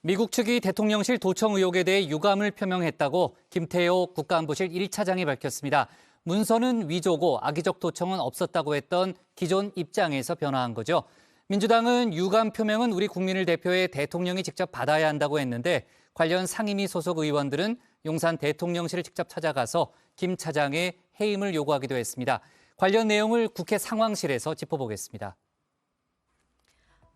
미국 측이 대통령실 도청 의혹에 대해 유감을 표명했다고 김태호 국가안보실 1차장이 밝혔습니다. 문서는 위조고 악의적 도청은 없었다고 했던 기존 입장에서 변화한 거죠. 민주당은 유감 표명은 우리 국민을 대표해 대통령이 직접 받아야 한다고 했는데 관련 상임위 소속 의원들은 용산 대통령실을 직접 찾아가서 김 차장의 해임을 요구하기도 했습니다. 관련 내용을 국회 상황실에서 짚어보겠습니다.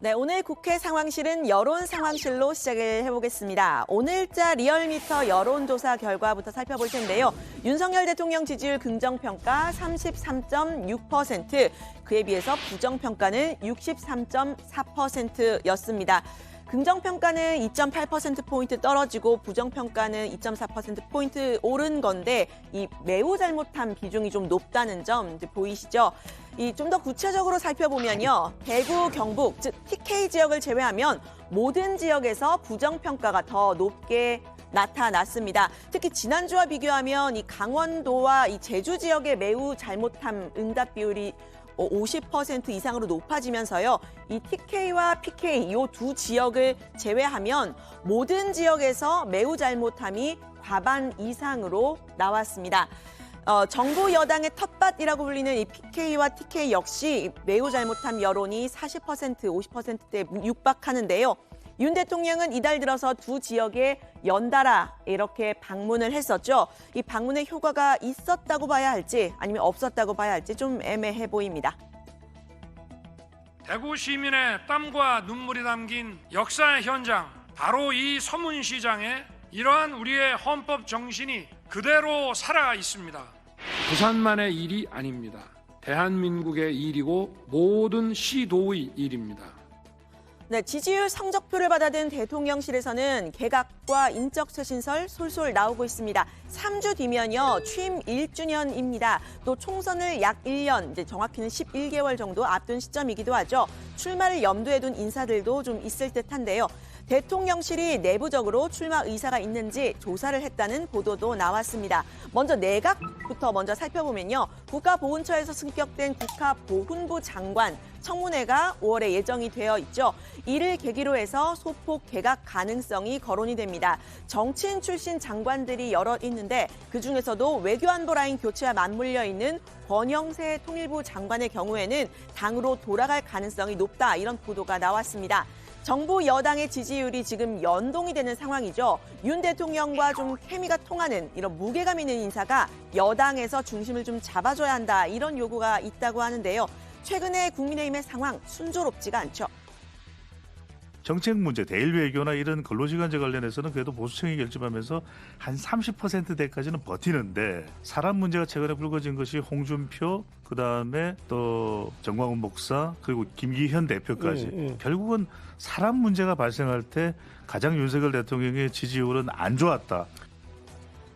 네, 오늘 국회 상황실은 여론 상황실로 시작을 해보겠습니다. 오늘자 리얼미터 여론조사 결과부터 살펴볼 텐데요. 윤석열 대통령 지지율 긍정평가 33.6%, 그에 비해서 부정평가는 63.4%였습니다. 긍정평가는 2.8%포인트 떨어지고 부정평가는 2.4%포인트 오른 건데 이 매우 잘못한 비중이 좀 높다는 점 보이시죠? 좀 더 구체적으로 살펴보면요. 대구, 경북, 즉 TK 지역을 제외하면 모든 지역에서 부정평가가 더 높게 나타났습니다. 특히 지난주와 비교하면 이 강원도와 이 제주 지역의 매우 잘못한 응답 비율이 50% 이상으로 높아지면서요. 이 TK와 PK 이 두 지역을 제외하면 모든 지역에서 매우 잘못함이 과반 이상으로 나왔습니다. 정부 여당의 텃밭이라고 불리는 이 PK와 TK 역시 매우 잘못함 여론이 40%, 50%대에 육박하는데요. 윤 대통령은 이달 들어서 두 지역에 연달아 이렇게 방문을 했었죠. 이 방문의 효과가 있었다고 봐야 할지 아니면 없었다고 봐야 할지 좀 애매해 보입니다. 대구 시민의 땀과 눈물이 담긴 역사의 현장, 바로 이 서문시장에 이러한 우리의 헌법 정신이 그대로 살아 있습니다. 부산만의 일이 아닙니다. 대한민국의 일이고 모든 시도의 일입니다. 네, 지지율 성적표를 받아든 대통령실에서는 개각과 인적 쇄신설 솔솔 나오고 있습니다. 3주 뒤면요, 취임 1주년입니다. 또 총선을 약 1년, 이제 정확히는 11개월 정도 앞둔 시점이기도 하죠. 출마를 염두에 둔 인사들도 좀 있을 듯한데요. 대통령실이 내부적으로 출마 의사가 있는지 조사를 했다는 보도도 나왔습니다. 먼저 내각부터 먼저 살펴보면요. 국가보훈처에서 승격된 국가보훈부 장관 청문회가 5월에 예정이 되어 있죠. 이를 계기로 해서 소폭 개각 가능성이 거론이 됩니다. 정치인 출신 장관들이 여럿 있는데 그중에서도 외교안보 라인 교체와 맞물려 있는 권영세 통일부 장관의 경우에는 당으로 돌아갈 가능성이 높다, 이런 보도가 나왔습니다. 정부 여당의 지지율이 지금 연동이 되는 상황이죠. 윤 대통령과 좀 케미가 통하는 이런 무게감 있는 인사가 여당에서 중심을 좀 잡아줘야 한다, 이런 요구가 있다고 하는데요. 최근에 국민의힘의 상황 순조롭지가 않죠. 정책 문제, 대일 외교나 이런 근로시간제 관련해서는 그래도 보수층이 결집하면서 한 30%대까지는 버티는데 사람 문제가 최근에 불거진 것이 홍준표, 그다음에 또 정광훈 목사, 그리고 김기현 대표까지 결국은 사람 문제가 발생할 때 가장 윤석열 대통령의 지지율은 안 좋았다.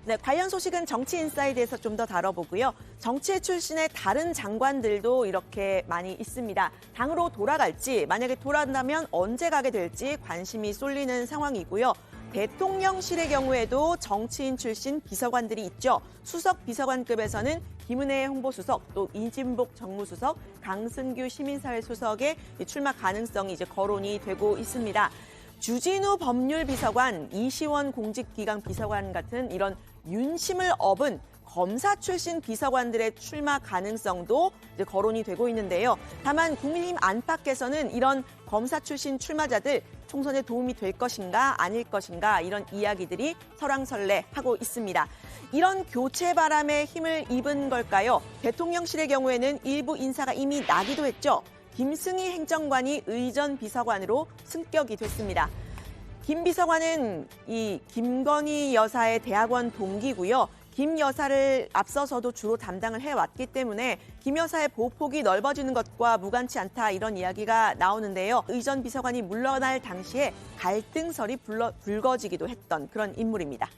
네, 관련 소식은 정치인사이드에서 좀 더 다뤄보고요. 정치인 출신의 다른 장관들도 이렇게 많이 있습니다. 당으로 돌아갈지, 만약에 돌아간다면 언제 가게 될지 관심이 쏠리는 상황이고요. 대통령실의 경우에도 정치인 출신 비서관들이 있죠. 수석 비서관급에서는 김은혜 홍보수석, 또 이진복 정무수석, 강승규 시민사회 수석의 출마 가능성이 이제 거론이 되고 있습니다. 주진우 법률비서관, 이시원 공직기강 비서관 같은 이런 윤심을 업은 검사 출신 비서관들의 출마 가능성도 이제 거론이 되고 있는데요. 다만 국민의힘 안팎에서는 이런 검사 출신 출마자들 총선에 도움이 될 것인가 아닐 것인가, 이런 이야기들이 설왕설래하고 있습니다. 이런 교체 바람에 힘을 입은 걸까요? 대통령실의 경우에는 일부 인사가 이미 나기도 했죠. 김승희 행정관이 의전 비서관으로 승격이 됐습니다. 김 비서관은 이 김건희 여사의 대학원 동기고요. 김 여사를 앞서서도 주로 담당을 해왔기 때문에 김 여사의 보폭이 넓어지는 것과 무관치 않다, 이런 이야기가 나오는데요. 의전 비서관이 물러날 당시에 갈등설이 불거지기도 했던 그런 인물입니다.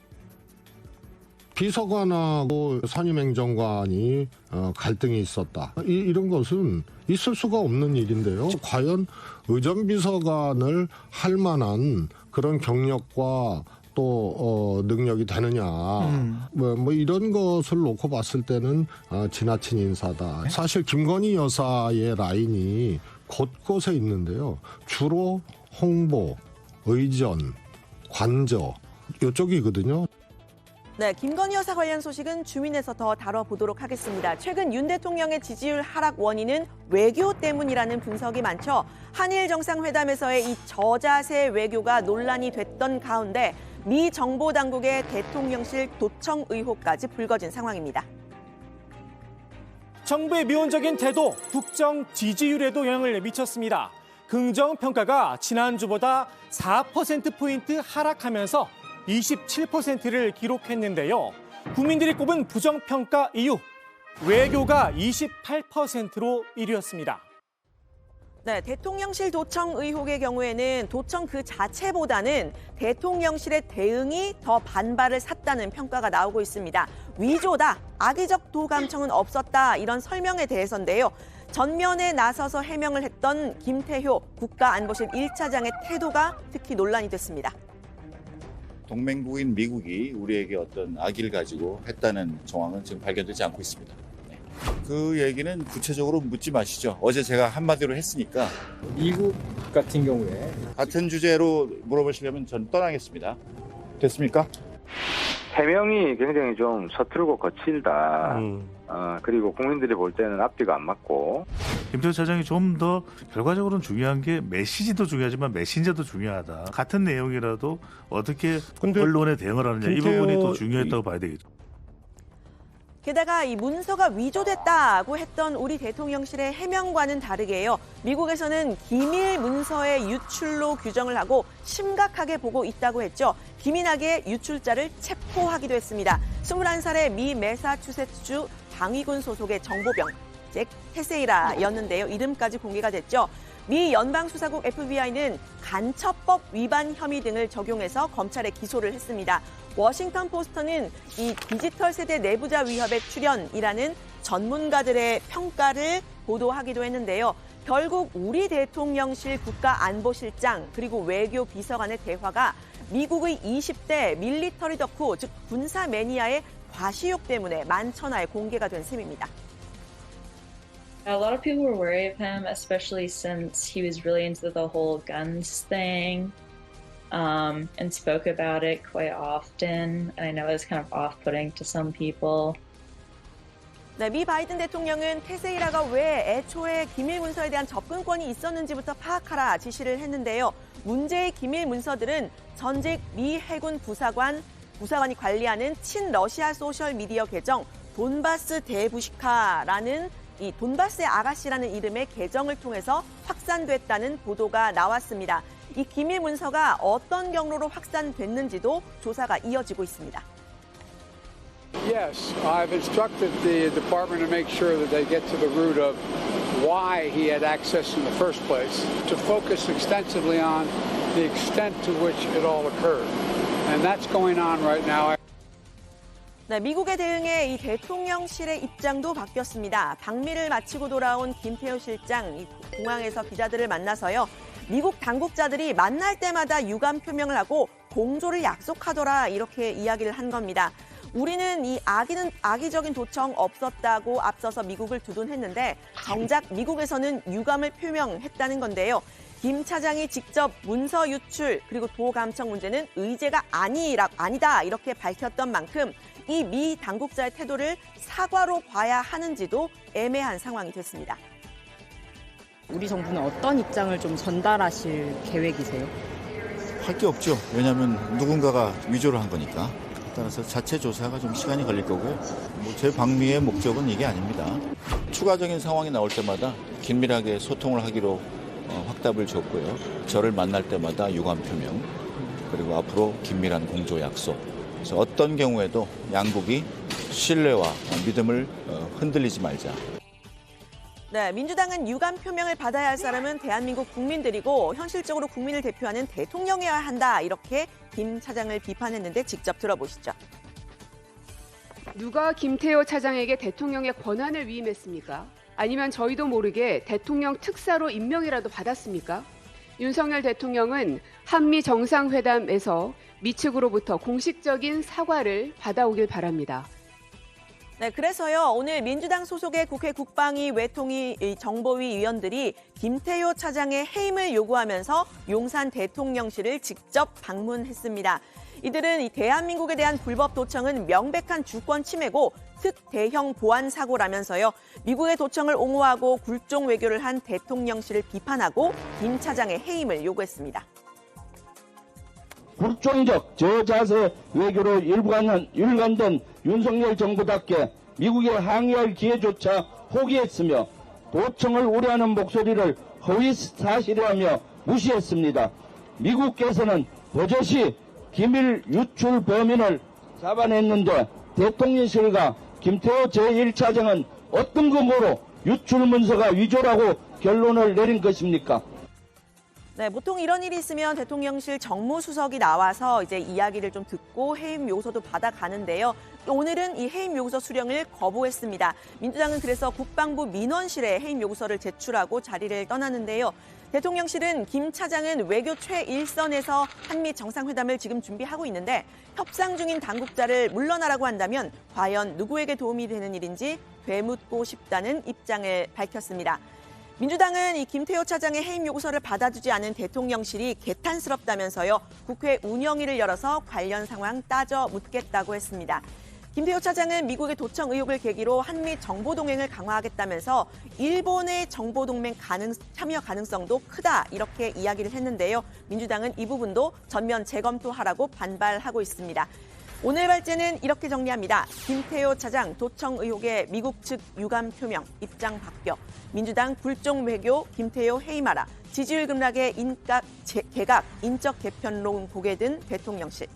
비서관하고 선임행정관이 갈등이 있었다. 이런 것은 있을 수가 없는 일인데요. 과연 의전비서관을 할 만한 그런 경력과 또 능력이 되느냐, 뭐 이런 것을 놓고 봤을 때는 지나친 인사다. 사실 김건희 여사의 라인이 곳곳에 있는데요. 주로 홍보, 의전, 관저 이쪽이거든요. 네, 김건희 여사 관련 소식은 주민에서 더 다뤄보도록 하겠습니다. 최근 윤 대통령의 지지율 하락 원인은 외교 때문이라는 분석이 많죠. 한일 정상회담에서의 이 저자세 외교가 논란이 됐던 가운데 미 정보당국의 대통령실 도청 의혹까지 불거진 상황입니다. 정부의 미온적인 태도, 국정 지지율에도 영향을 미쳤습니다. 긍정평가가 지난주보다 4%포인트 하락하면서 27%를 기록했는데요. 국민들이 꼽은 부정평가 이유, 외교가 28%로 1위였습니다. 네, 대통령실 도청 의혹의 경우에는 도청 그 자체보다는 대통령실의 대응이 더 반발을 샀다는 평가가 나오고 있습니다. 위조다, 악의적 도감청은 없었다 이런 설명에 대해서인데요. 전면에 나서서 해명을 했던 김태효 국가안보실 1차장의 태도가 특히 논란이 됐습니다. 동맹국인 미국이 우리에게 어떤 악의를 가지고 했다는 정황은 지금 발견되지 않고 있습니다. 네. 그 얘기는 구체적으로 묻지 마시죠. 어제 제가 한마디로 했으니까. 미국 같은 경우에 같은 주제로 물어보시려면 전 떠나겠습니다. 됐습니까? 해명이 굉장히 좀 서투르고 거칠다. 그리고 국민들이 볼 때는 앞뒤가 안 맞고. 김태호 차장이 좀 더 결과적으로는 중요한 게 메시지도 중요하지만 메신저도 중요하다. 같은 내용이라도 어떻게 언론에 대응을 하느냐 이 부분이 더 중요했다고 봐야 되겠죠. 게다가 이 문서가 위조됐다고 했던 우리 대통령실의 해명과는 다르게요. 미국에서는 기밀 문서의 유출로 규정을 하고 심각하게 보고 있다고 했죠. 기민하게 유출자를 체포하기도 했습니다. 21살의 미 매사추세츠 방위군 소속의 정보병 잭 테세이라였는데요. 이름까지 공개가 됐죠. 미 연방수사국 FBI는 간첩법 위반 혐의 등을 적용해서 검찰에 기소를 했습니다. 워싱턴 포스터는 이 디지털 세대 내부자 위협의 출현이라는 전문가들의 평가를 보도하기도 했는데요. 결국 우리 대통령실 국가안보실장 그리고 외교 비서관의 대화가 미국의 20대 밀리터리 덕후, 즉 군사 매니아의 과시욕 때문에 만천하에 공개가 된 셈입니다. A lot of people were worried of him, especially since he was really into the whole guns thing and spoke about it quite often. And I know it's kind of off-putting to some people. 네, 미 바이든 대통령은 테세이라가 왜 애초에 기밀 문서에 대한 접근권이 있었는지부터 파악하라 지시를 했는데요. 문제의 기밀 문서들은 전직 미 해군 부사관이 관리하는 친러시아 소셜미디어 계정 돈바스 대부시카라는 이 돈바스의 아가씨라는 이름의 계정을 통해서 확산됐다는 보도가 나왔습니다. 이 기밀 문서가 어떤 경로로 확산됐는지도 조사가 이어지고 있습니다. Yes, I've instructed the department to make sure that they get to the root of why he had access in the first place, to focus extensively on the extent to which it all occurred. And that's going on right now. 네, 미국의 대응에 이 대통령실의 입장도 바뀌었습니다. 방미를 마치고 돌아온 김태효 실장, 이 공항에서 기자들을 만나서요. 미국 당국자들이 만날 때마다 유감 표명을 하고 공조를 약속하더라 이렇게 이야기를 한 겁니다. 우리는 이 악의적인 도청 없었다고 앞서서 미국을 두둔했는데 정작 미국에서는 유감을 표명했다는 건데요. 김 차장이 직접 문서 유출 그리고 도감청 문제는 의제가 아니다 이렇게 밝혔던 만큼 이 미 당국자의 태도를 사과로 봐야 하는지도 애매한 상황이 됐습니다. 우리 정부는 어떤 입장을 좀 전달하실 계획이세요? 할 게 없죠. 왜냐하면 누군가가 위조를 한 거니까. 따라서 자체 조사가 좀 시간이 걸릴 거고 제 방미의 목적은 이게 아닙니다. 추가적인 상황이 나올 때마다 긴밀하게 소통을 하기로 확답을 줬고요. 저를 만날 때마다 유감 표명 그리고 앞으로 긴밀한 공조 약속. 그래서 어떤 경우에도 양국이 신뢰와 믿음을 흔들리지 말자. 네, 민주당은 유감 표명을 받아야 할 사람은 대한민국 국민들이고 현실적으로 국민을 대표하는 대통령이어야 한다. 이렇게 김 차장을 비판했는데 직접 들어보시죠. 누가 김태효 차장에게 대통령의 권한을 위임했습니까? 아니면 저희도 모르게 대통령 특사로 임명이라도 받았습니까? 윤석열 대통령은 한미 정상회담에서 미 측으로부터 공식적인 사과를 받아오길 바랍니다. 네, 그래서요, 오늘 민주당 소속의 국회 국방위 외통위 정보위 위원들이 김태효 차장의 해임을 요구하면서 용산 대통령실을 직접 방문했습니다. 이들은 이 대한민국에 대한 불법 도청은 명백한 주권 침해고 특대형 보안 사고라면서요, 미국의 도청을 옹호하고 굴종 외교를 한 대통령실을 비판하고 김 차장의 해임을 요구했습니다. 굴종적 저자세 외교로 일관된 윤석열 정부답게 미국에 항의할 기회조차 포기했으며 도청을 우려하는 목소리를 허위 사실이라며 무시했습니다. 미국께서는 버젓이 기밀 유출 범인을 잡아냈는데 대통령실과 김태호 제1차장은 어떤 근거로 유출 문서가 위조라고 결론을 내린 것입니까? 네, 보통 이런 일이 있으면 대통령실 정무수석이 나와서 이제 이야기를 좀 듣고 해임 요구서도 받아가는데요. 오늘은 이 해임 요구서 수령을 거부했습니다. 민주당은 그래서 국방부 민원실에 해임 요구서를 제출하고 자리를 떠나는데요. 대통령실은 김 차장은 외교 최일선에서 한미 정상회담을 지금 준비하고 있는데 협상 중인 당국자를 물러나라고 한다면 과연 누구에게 도움이 되는 일인지 되묻고 싶다는 입장을 밝혔습니다. 민주당은 이 김태효 차장의 해임 요구서를 받아주지 않은 대통령실이 개탄스럽다면서요, 국회 운영위를 열어서 관련 상황 따져 묻겠다고 했습니다. 김태효 차장은 미국의 도청 의혹을 계기로 한미 정보동맹을 강화하겠다면서 일본의 정보동맹 참여 가능성도 크다, 이렇게 이야기를 했는데요. 민주당은 이 부분도 전면 재검토하라고 반발하고 있습니다. 오늘 발제는 이렇게 정리합니다. 김태효 차장 도청 의혹에 미국 측 유감 표명, 입장 바뀌어. 민주당 굴종 외교, 김태효 해임하라. 지지율 급락에 개각, 인적 개편론 고개 든 대통령실.